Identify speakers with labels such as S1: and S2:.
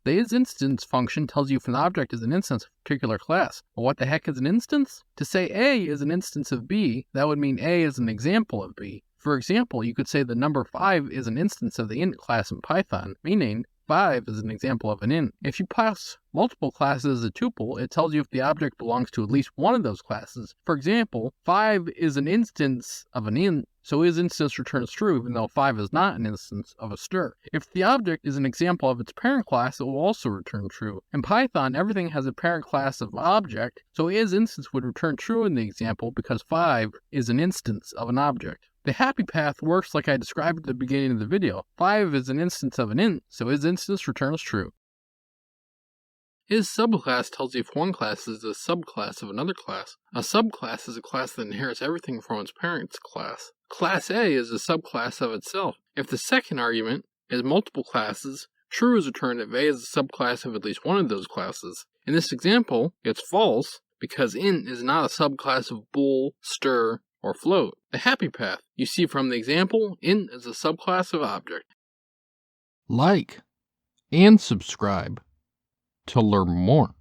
S1: The isInstance function tells you if an object is an instance of a particular class. Well, what the heck is an instance? To say A is an instance of B, that would mean A is an example of B. For example, you could say the number 5 is an instance of the int class in Python, meaning 5 is an example of an int. If you pass multiple classes as a tuple, it tells you if the object belongs to at least one of those classes. For example, 5 is an instance of an int, so isInstance returns true even though 5 is not an instance of a str. If the object is an example of its parent class, it will also return true. In Python, everything has a parent class of object, so isInstance would return true in the example because 5 is an instance of an object. The happy path works like I described at the beginning of the video. 5 is an instance of an int, so isInstance returns true. IsSubclass tells you if one class is a subclass of another class. A subclass is a class that inherits everything from its parent's class. Class A is a subclass of itself. If the second argument is multiple classes, true is returned if A is a subclass of at least one of those classes. In this example, it's false because int is not a subclass of bool, str, or float. The happy path you see from the example, int is a subclass of object.
S2: Like and subscribe to learn more.